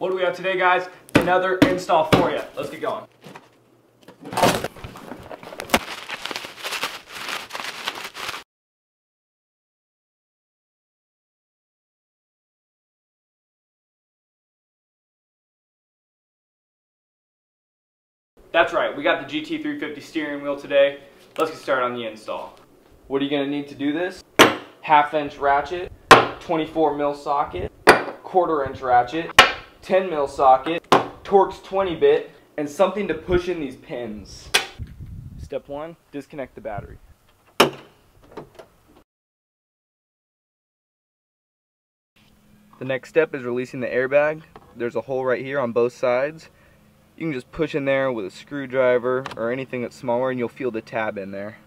What do we have today, guys? Another install for you. Let's get going. That's right, we got the GT350 steering wheel today. Let's get started on the install. What are you going to need to do this? 1/2 inch ratchet, 24 mil socket, 1/4 inch ratchet, 10 mil socket, Torx 20 bit, and something to push in these pins. Step 1, disconnect the battery. The next step is releasing the airbag. There's a hole right here on both sides. You can just push in there with a screwdriver or anything that's smaller and you'll feel the tab in there.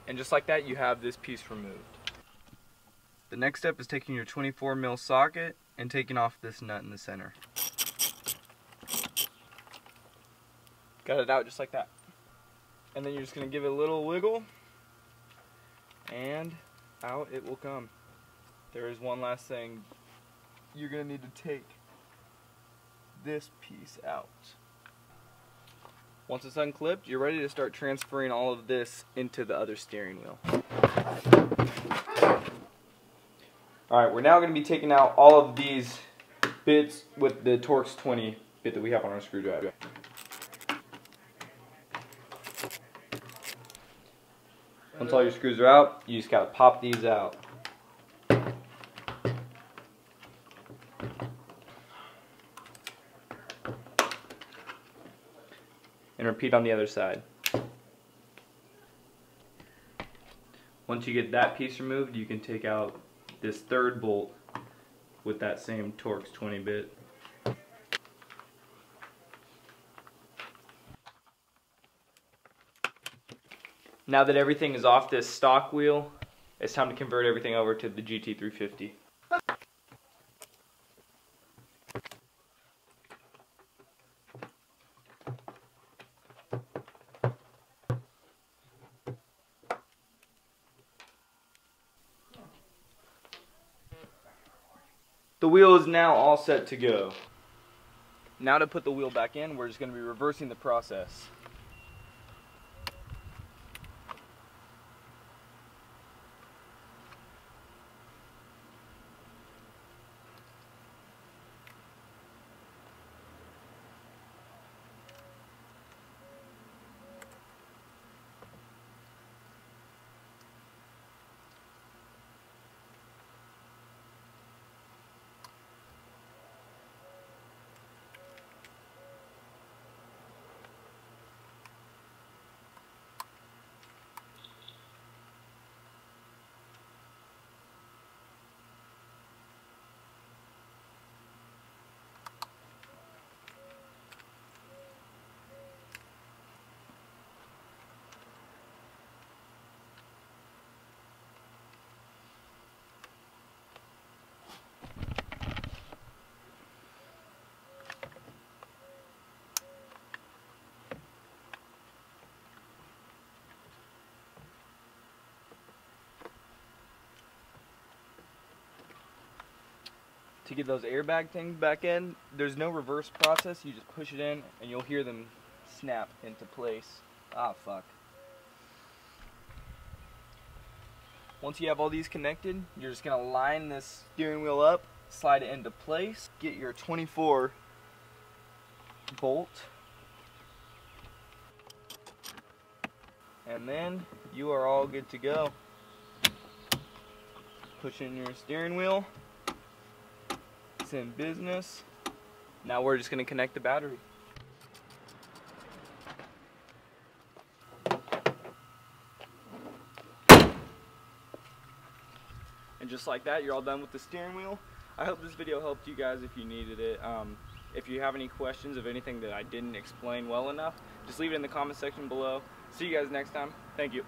And just like that, you have this piece removed. The next step is taking your 24 mil socket and taking off this nut in the center. Got it out just like that. And then you're just going to give it a little wiggle and out it will come. There is one last thing. You're going to need to take this piece out. Once it's unclipped, you're ready to start transferring all of this into the other steering wheel. Alright, we're now going to be taking out all of these bits with the Torx 20 bit that we have on our screwdriver. Once all your screws are out, you just gotta pop these out. And repeat on the other side. Once you get that piece removed, you can take out this third bolt with that same Torx 20 bit. Now that everything is off this stock wheel, it's time to convert everything over to the GT350. The wheel is now all set to go. Now to put the wheel back in, we're just going to be reversing the process. To get those airbag things back in, there's no reverse process. You just push it in and you'll hear them snap into place. Ah, fuck. Once you have all these connected, you're just gonna line this steering wheel up, slide it into place, get your 24 bolt, and then you are all good to go. Push in your steering wheel. It's in business. Now we're just going to connect the battery. And just like that, you're all done with the steering wheel. I hope this video helped you guys if you needed it. If you have any questions of anything that I didn't explain well enough, just leave it in the comment section below. See you guys next time. Thank you.